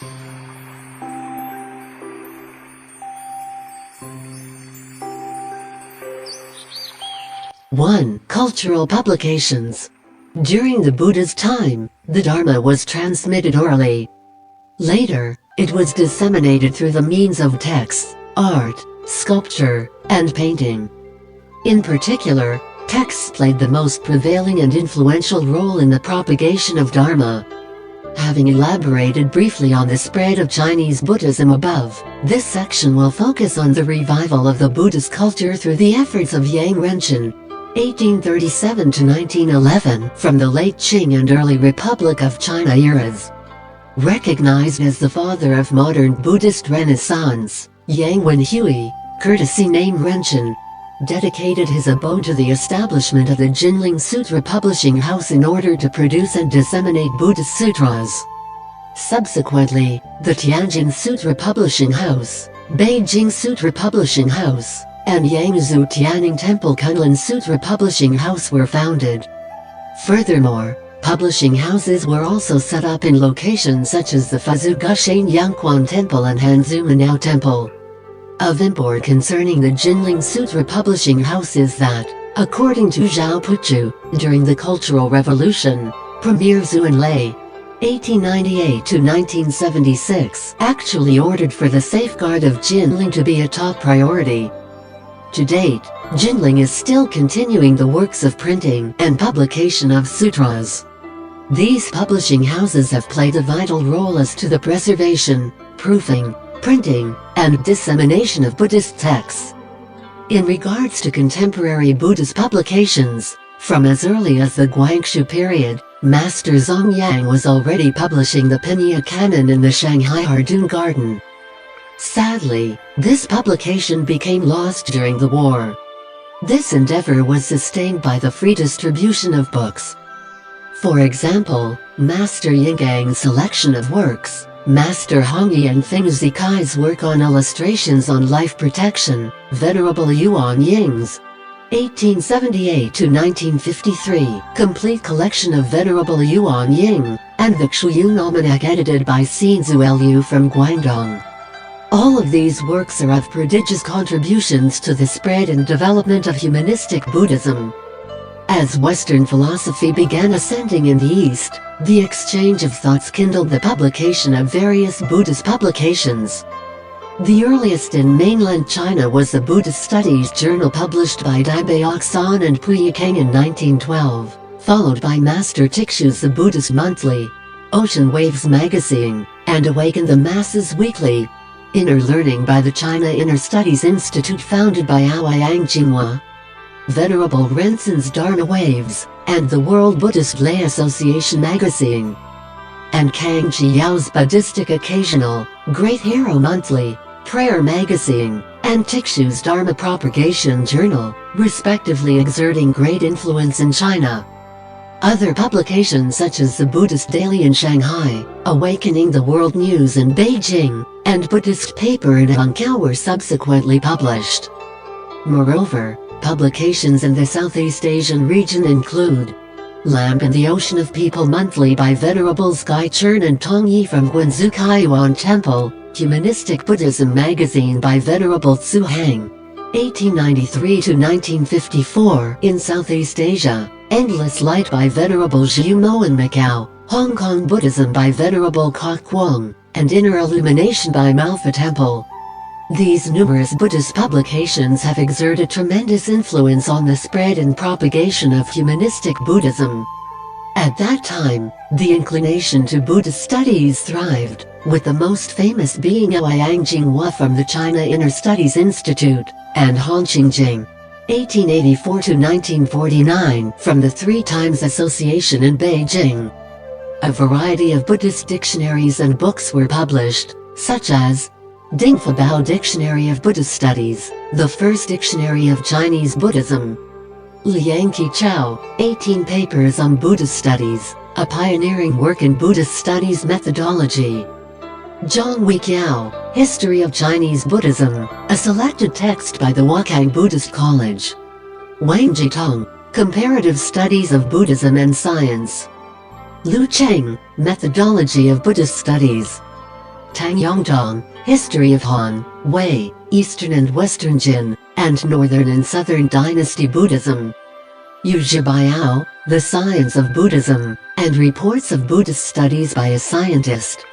1. Cultural publications. During the Buddha's time, the Dharma was transmitted orally. Later, it was disseminated through the means of texts, art, sculpture, and painting. In particular, texts played the most prevailing and influential role in the propagation of Dharma. Having elaborated briefly on the spread of Chinese Buddhism above, this section will focus on the revival of the Buddhist culture through the efforts of Yang Renchen, 1837 to 1911, from the late Hsing and early Republic of China eras. Recognized as the father of modern Buddhist Renaissance, Yang Wenhui, courtesy name Renchen, dedicated his abode to the establishment of the Jinling Sutra Publishing House in order to produce and disseminate Buddhist sutras. Subsequently, the Tianjin Sutra Publishing House, Beijing Sutra Publishing House, and Yangzhou Tianning Temple Kunlun Sutra Publishing House were founded. Furthermore, publishing houses were also set up in locations such as the Fuzhou-Gushane Yangquan Temple and Hanzhou Miao Temple. Of import concerning the Jinling Sutra Publishing House is that, according to Zhao Puchu, during the Cultural Revolution, Premier Zhu Enlai, 1898 to 1976, actually ordered for the safeguard of Jinling to be a top priority. To date, Jinling is still continuing the works of printing and publication of sutras. These publishing houses have played a vital role as to the preservation, proofing, printing, and dissemination of Buddhist texts. In regards to contemporary Buddhist publications, from as early as the Guangxu period, Master Zongyang was already publishing the Pinyin Canon in the Shanghai Hardun Garden. Sadly, this publication became lost during the war. This endeavor was sustained by the free distribution of books. For example, Master Yingang's selection of works, Master Hongyi and Feng Zikai's work on illustrations on life protection, Venerable Yuan Ying's 1878 to 1953 complete collection of Venerable Yuan Ying, and the Xuyun Almanac edited by Xin Liu from Guangdong. All of these works are of prodigious contributions to the spread and development of humanistic Buddhism. As Western philosophy began ascending in the East, the exchange of thoughts kindled the publication of various Buddhist publications. The earliest in mainland China was the Buddhist Studies journal published by Dai Baoxan and Puyi Kang in 1912, followed by Master Tikshu's The Buddhist Monthly, Ocean Waves Magazine, and Awaken the Masses Weekly, Inner Learning by the China Inner Studies Institute founded by Aoyang Jinghua, Venerable Rensen's Dharma Waves, and the World Buddhist Lay Association magazine, and Kang Jiao's Buddhistic Occasional, Great Hero Monthly, Prayer Magazine, and Tikshu's Dharma Propagation Journal, respectively exerting great influence in China. Other publications such as the Buddhist Daily in Shanghai, Awakening the World News in Beijing, and Buddhist Paper in Hangzhou were subsequently published. Moreover, publications in the Southeast Asian region include Lamp in the Ocean of People Monthly by Venerable Sky Chern and Tong Yi from Guangzhou Kaiyuan Temple, Humanistic Buddhism magazine by Venerable Tzu Hang, 1893 to 1954 in Southeast Asia, Endless Light by Venerable Zhu Mo in Macau, Hong Kong Buddhism by Venerable Kok Guang, and Inner Illumination by Malfa Temple. These numerous Buddhist publications have exerted tremendous influence on the spread and propagation of humanistic Buddhism. At that time, the inclination to Buddhist studies thrived, with the most famous being Aoyang Jinghua from the China Inner Studies Institute, and Han Qingjing, 1884 to 1949, from the Three Times Association in Beijing. A variety of Buddhist dictionaries and books were published, such as Dingfa Bao Dictionary of Buddhist Studies, the first dictionary of Chinese Buddhism. Liang Qichao, 18 Papers on Buddhist Studies, a pioneering work in Buddhist studies methodology. Zhang Weiqiao, History of Chinese Buddhism, a selected text by the Wakang Buddhist College. Wang Jitong, Comparative Studies of Buddhism and Science. Lu Cheng, Methodology of Buddhist Studies. Tang Yongdong, History of Han, Wei, Eastern and Western Jin, and Northern and Southern Dynasty Buddhism. Yu Zhibiao, The Science of Buddhism, and Reports of Buddhist Studies by a Scientist.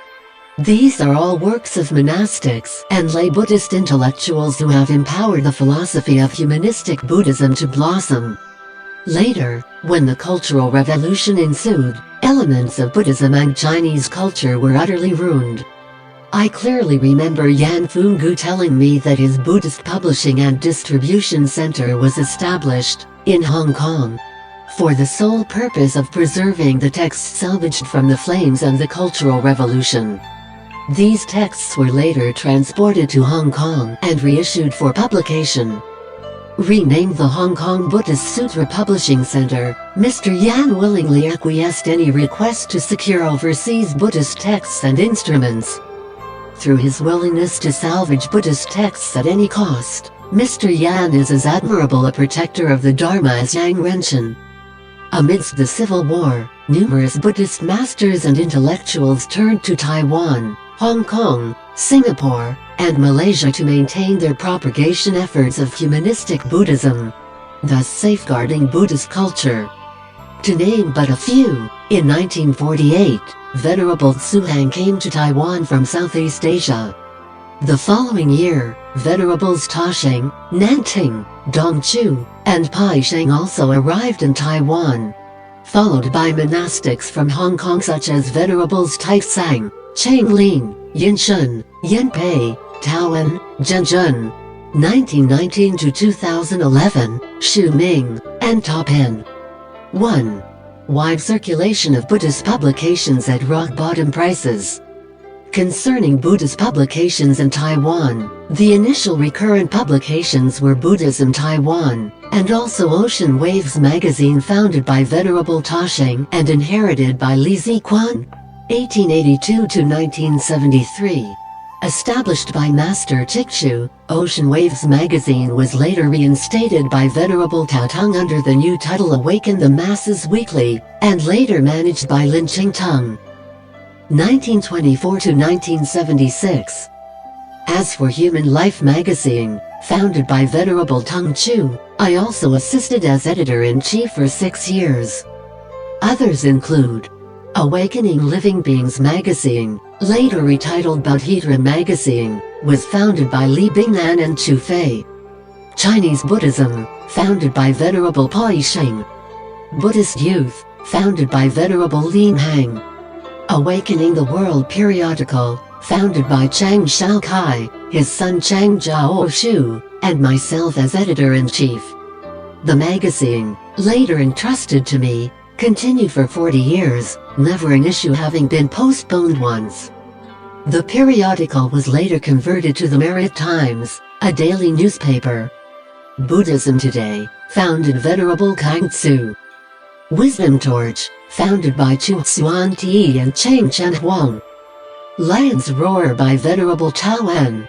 These are all works of monastics and lay Buddhist intellectuals who have empowered the philosophy of humanistic Buddhism to blossom. Later, when the Cultural Revolution ensued, elements of Buddhism and Chinese culture were utterly ruined. I clearly remember Yan Fungu telling me that his Buddhist publishing and distribution center was established in Hong Kong for the sole purpose of preserving the texts salvaged from the flames of the Cultural Revolution. These texts were later transported to Hong Kong and reissued for publication. Renamed the Hong Kong Buddhist Sutra Publishing Center, Mr. Yan willingly acquiesced any request to secure overseas Buddhist texts and instruments. Through his willingness to salvage Buddhist texts at any cost, Mr. Yan is as admirable a protector of the Dharma as Yang Renchen. Amidst the Civil War, numerous Buddhist masters and intellectuals turned to Taiwan, Hong Kong, Singapore, and Malaysia to maintain their propagation efforts of humanistic Buddhism, thus safeguarding Buddhist culture. To name but a few, in 1948, Venerable Hsing came to Taiwan from Southeast Asia. The following year, Venerables Hsing, Nanting, Dongchu, and Pai Sheng also arrived in Taiwan, followed by monastics from Hong Kong such as Venerables Taisang, Cheng Ling, Yin Shun, Yin Pei, Taoan, Zhenjun, 1919 to 2011, Shu Ming, and Ta Pen. 1. Wide circulation of Buddhist publications at rock-bottom prices. Concerning Buddhist publications in Taiwan, the initial recurrent publications were Buddhism Taiwan, and also Ocean Waves magazine founded by Venerable Hsing and inherited by Li Ziquan, 1882 to 1973. Established by Master Tikshu, Ocean Waves magazine was later reinstated by Venerable Taotung under the new title Awaken the Masses Weekly, and later managed by Lin Qingtung, 1924 to 1976. As for Human Life magazine, founded by Venerable Tung Chu, I also assisted as editor-in-chief for 6 years. Others include Awakening Living Beings magazine, later retitled Bodhidharma magazine, was founded by Li Bingnan and Chu Fei. Chinese Buddhism, founded by Venerable Pai Sheng. Buddhist Youth, founded by Venerable Lin Hang. Awakening the World periodical, founded by Chang Shaokai, his son Chang Zhao Shu, and myself as editor-in-chief. The magazine, later entrusted to me, continued for 40 years, never an issue having been postponed once. The periodical was later converted to the Merit Times, a daily newspaper. Buddhism Today, founded Venerable Kangtsu. Wisdom Torch, founded by Chu Xuan Ti and Cheng Chen Huang. Lion's Roar by Venerable Taoan.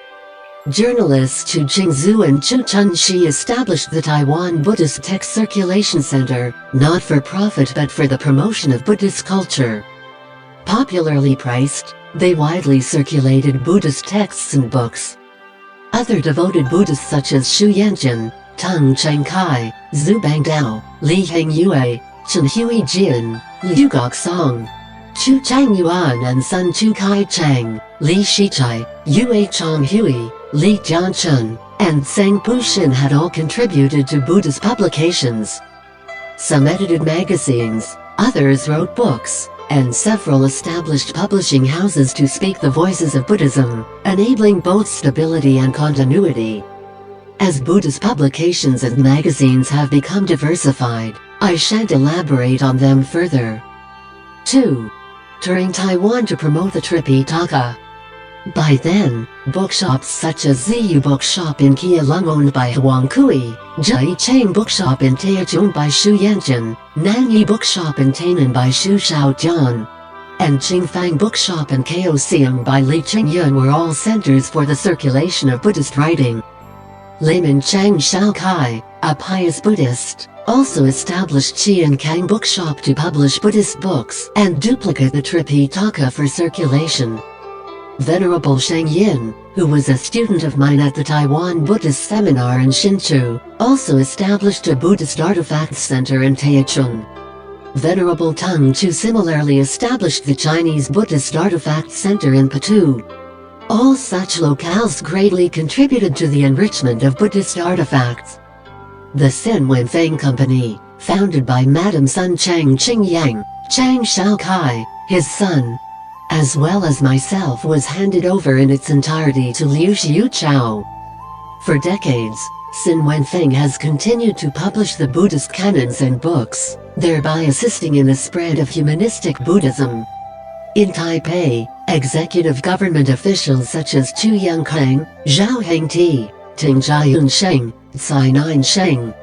Journalists Chu Jingzhu and Chu Chunxi established the Taiwan Buddhist Text Circulation Center, not for profit but for the promotion of Buddhist culture. Popularly priced, they widely circulated Buddhist texts and books. Other devoted Buddhists such as Xu Yanjin, Tung Cheng Kai, Zhu Bangdao, Li Hengyue, Chen Hui Jian, Liu Goksong, Chu Chang Yuan and Sun Chu Kai Chang, Li Shichai, Yue Chong Hui, Li Jianchun, and Tseng Pushin had all contributed to Buddhist publications. Some edited magazines, others wrote books, and several established publishing houses to speak the voices of Buddhism, enabling both stability and continuity. As Buddhist publications and magazines have become diversified, I shan't elaborate on them further. 2. Touring Taiwan to promote the Tripitaka. By then, bookshops such as Ziyu Bookshop in Keelung owned by Huang Kui, Zhai Cheng Bookshop in Taichung by Xu Yanjin, Nanyi Bookshop in Tainan by Xu Shaojian, and Qingfang Bookshop in Kaohsiung by Li Qingyun were all centers for the circulation of Buddhist writing. Layman Chang Shaokai, a pious Buddhist, also established Qian Kang Bookshop to publish Buddhist books and duplicate the Tripitaka for circulation. Venerable Hsing Yin, who was a student of mine at the Taiwan Buddhist Seminar in Hsinchu, also established a Buddhist Artifacts Center in Taichung. Venerable Tung Chu similarly established the Chinese Buddhist Artifacts Center in Patu. All such locales greatly contributed to the enrichment of Buddhist artifacts. The Sin Wenfeng Company, founded by Madam Sun Chang Qingyang, Chang Shaokai, his son, as well as myself, was handed over in its entirety to Liu Xiuchao. For decades, Sin Wenfeng has continued to publish the Buddhist canons and books, thereby assisting in the spread of humanistic Buddhism. In Taipei, executive government officials such as Chu Yongkang, Zhao Hengti, Ting Jiayun Sheng, Tsai Nine Sheng,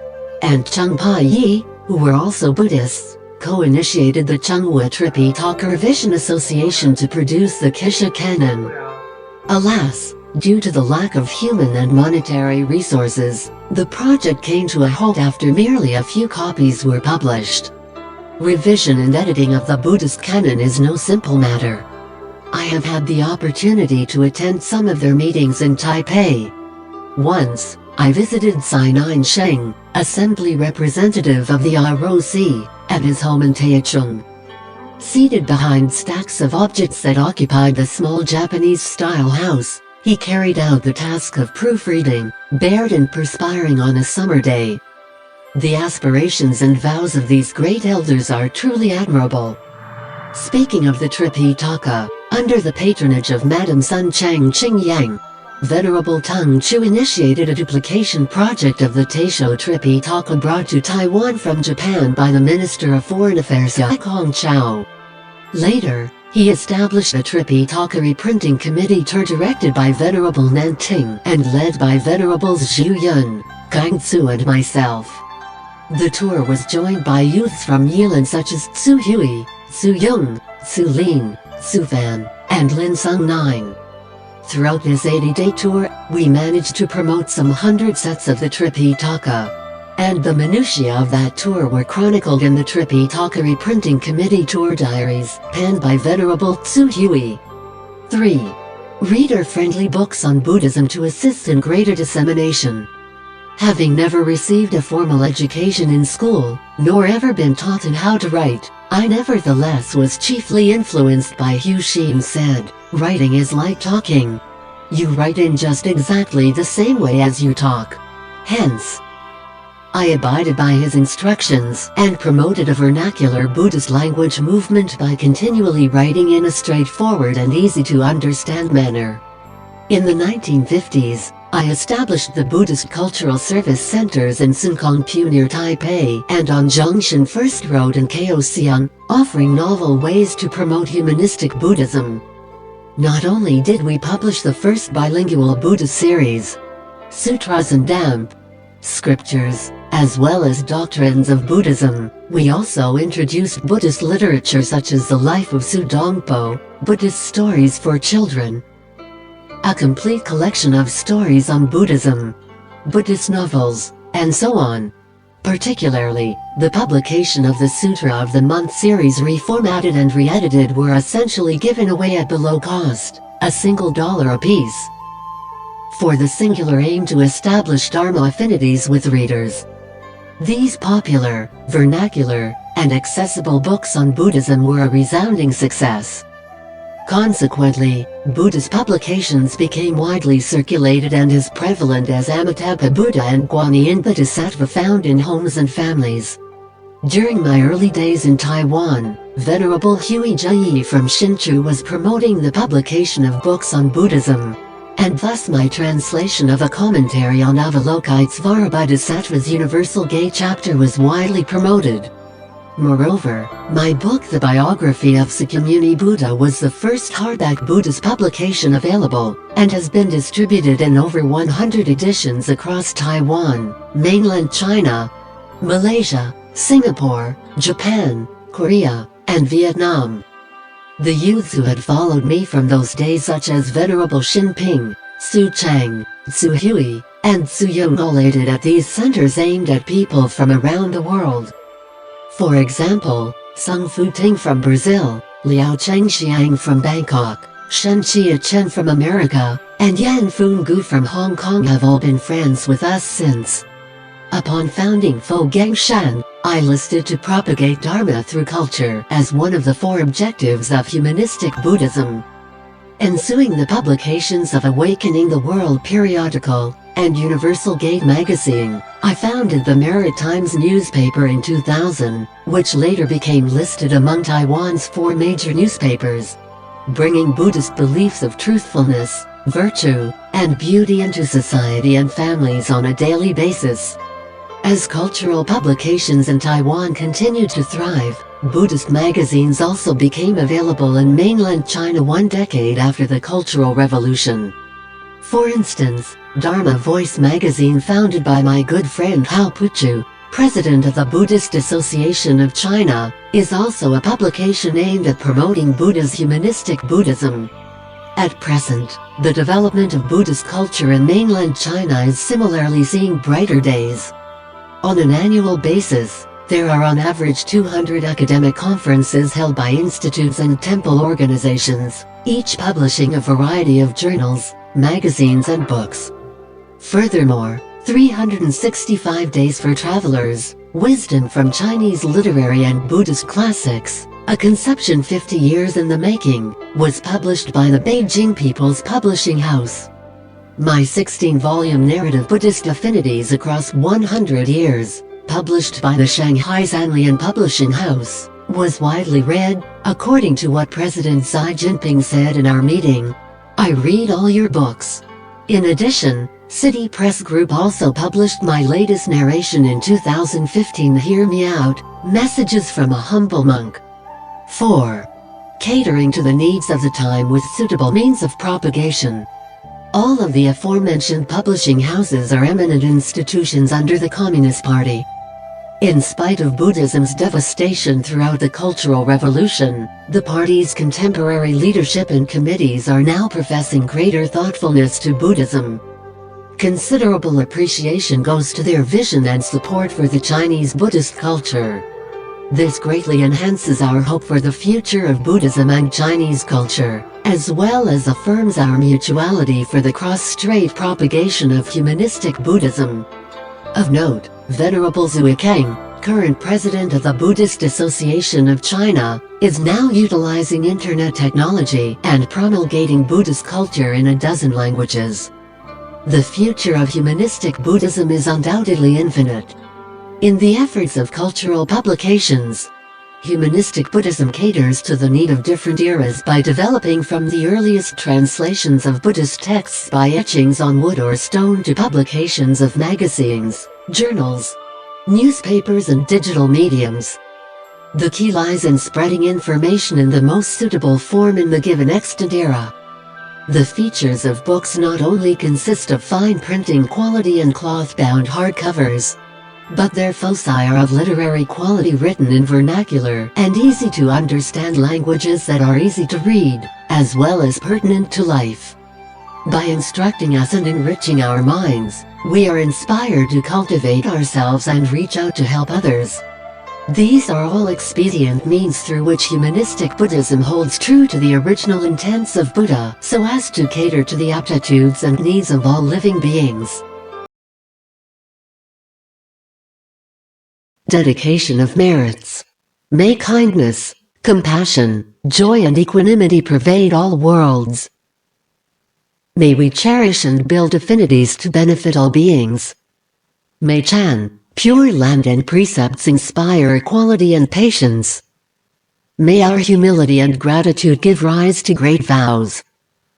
and Cheng Pa Yi, who were also Buddhists, co-initiated the Changhua Tripitaka Revision Association to produce the Kisha Canon. Alas, due to the lack of human and monetary resources, the project came to a halt after merely a few copies were published. Revision and editing of the Buddhist canon is no simple matter. I have had the opportunity to attend some of their meetings in Taipei. Once, I visited Tsai Nine Sheng, assembly representative of the ROC, at his home in Taichung. Seated behind stacks of objects that occupied the small Japanese-style house, he carried out the task of proofreading, bared and perspiring on a summer day. The aspirations and vows of these great elders are truly admirable. Speaking of the Tripitaka, under the patronage of Madam Sun Chang Qingyang, Venerable Tung Chu initiated a duplication project of the Taisho Tripitaka brought to Taiwan from Japan by the Minister of Foreign Affairs Yai Hongqiao. Later, he established a Tripitaka reprinting committee tour directed by Venerable Nanting and led by Venerables Zhu Yun, Gang Tzu and myself. The tour was joined by youths from Yilan such as Tsu Hui, Tsu Yung, Tsu Lin, Tsu Fan, and Lin Sung Nine. Throughout this 80-day tour, we managed to promote some 100 sets of the Tripitaka. And the minutiae of that tour were chronicled in the Tripitaka Reprinting Committee Tour Diaries, penned by Venerable Tsu Hui. 3. Reader-friendly books on Buddhism to assist in greater dissemination. Having never received a formal education in school, nor ever been taught in how to write, I nevertheless was chiefly influenced by Hsing, who said, "Writing is like talking. You write in just exactly the same way as you talk." Hence, I abided by his instructions and promoted a vernacular Buddhist language movement by continually writing in a straightforward and easy-to-understand manner. In the 1950s, I established the Buddhist Cultural Service Centers in Sunkongpu near Taipei and on Zhongshan First Road in Kaohsiung, offering novel ways to promote humanistic Buddhism. Not only did we publish the first bilingual Buddha series, Sutras and Damp Scriptures, as well as Doctrines of Buddhism, we also introduced Buddhist literature such as The Life of Su Dongpo, Buddhist Stories for Children, a complete collection of stories on Buddhism, Buddhist novels, and so on. Particularly, the publication of the Sutra of the Month series reformatted and re-edited were essentially given away at below cost, $1 apiece, for the singular aim to establish Dharma affinities with readers. These popular, vernacular, and accessible books on Buddhism were a resounding success. Consequently, Buddhist publications became widely circulated and as prevalent as Amitabha Buddha and Guanyin Bodhisattva found in homes and families. During my early days in Taiwan, Venerable Hui Jiyi from Hsinchu was promoting the publication of books on Buddhism, and thus my translation of a commentary on Avalokitesvara Bodhisattva's Universal Gate chapter was widely promoted. Moreover, my book The Biography of Sakyamuni Buddha was the first hardback Buddhist publication available, and has been distributed in over 100 editions across Taiwan, mainland China, Malaysia, Singapore, Japan, Korea, and Vietnam. The youths who had followed me from those days such as Venerable Xinping, Su Chang, Tsu Hui, and Tsu Yung all aided at these centers aimed at people from around the world. For example, Sung Fu Ting from Brazil, Liao Chengxiang from Bangkok, Shen Chia Chen from America, and Yan Fun Gu from Hong Kong have all been friends with us since. Upon founding Fo Gangshan, I listed to propagate Dharma through culture as one of the 4 objectives of Humanistic Buddhism. Ensuing the publications of Awakening the World periodical and Universal Gate magazine, I founded the Maritimes newspaper in 2000, which later became listed among Taiwan's 4 major newspapers, bringing Buddhist beliefs of truthfulness, virtue, and beauty into society and families on a daily basis. As cultural publications in Taiwan continued to thrive, Buddhist magazines also became available in mainland China 1 decade after the Cultural Revolution. For instance, Dharma Voice magazine, founded by my good friend Hao Puchu, president of the Buddhist Association of China, is also a publication aimed at promoting Buddha's humanistic Buddhism. At present, the development of Buddhist culture in mainland China is similarly seeing brighter days. On an annual basis, there are on average 200 academic conferences held by institutes and temple organizations, each publishing a variety of journals, magazines and books. Furthermore, 365 days for travelers, wisdom from Chinese literary and Buddhist classics, a conception 50 years in the making, was published by the Beijing People's Publishing House. My 16-volume narrative Buddhist Affinities Across 100 Years, published by the Shanghai Sanlian Publishing House, was widely read, according to what President Xi Jinping said in our meeting. I read all your books. In addition, City Press Group also published my latest narration in 2015, Hear Me Out, Messages from a Humble Monk. 4. Catering to the needs of the time with suitable means of propagation. All of the aforementioned publishing houses are eminent institutions under the Communist Party. In spite of Buddhism's devastation throughout the Cultural Revolution, the party's contemporary leadership and committees are now professing greater thoughtfulness to Buddhism. Considerable appreciation goes to their vision and support for the Chinese Buddhist culture. This greatly enhances our hope for the future of Buddhism and Chinese culture, as well as affirms our mutuality for the cross-strait propagation of humanistic Buddhism. Of note, Venerable Zhu Kang, current president of the Buddhist Association of China, is now utilizing internet technology and promulgating Buddhist culture in a dozen languages. The future of humanistic Buddhism is undoubtedly infinite. In the efforts of cultural publications, Humanistic Buddhism caters to the need of different eras by developing from the earliest translations of Buddhist texts by etchings on wood or stone to publications of magazines, journals, newspapers and digital mediums. The key lies in spreading information in the most suitable form in the given extant era. The features of books not only consist of fine printing quality and cloth-bound hardcovers, but their foci are of literary quality, written in vernacular and easy-to-understand languages that are easy to read, as well as pertinent to life. By instructing us and enriching our minds, we are inspired to cultivate ourselves and reach out to help others. These are all expedient means through which humanistic Buddhism holds true to the original intents of Buddha, so as to cater to the aptitudes and needs of all living beings. Dedication of merits. May kindness, compassion, joy and equanimity pervade all worlds. May we cherish and build affinities to benefit all beings. May Chan, Pure Land and precepts inspire equality and patience. May our humility and gratitude give rise to great vows.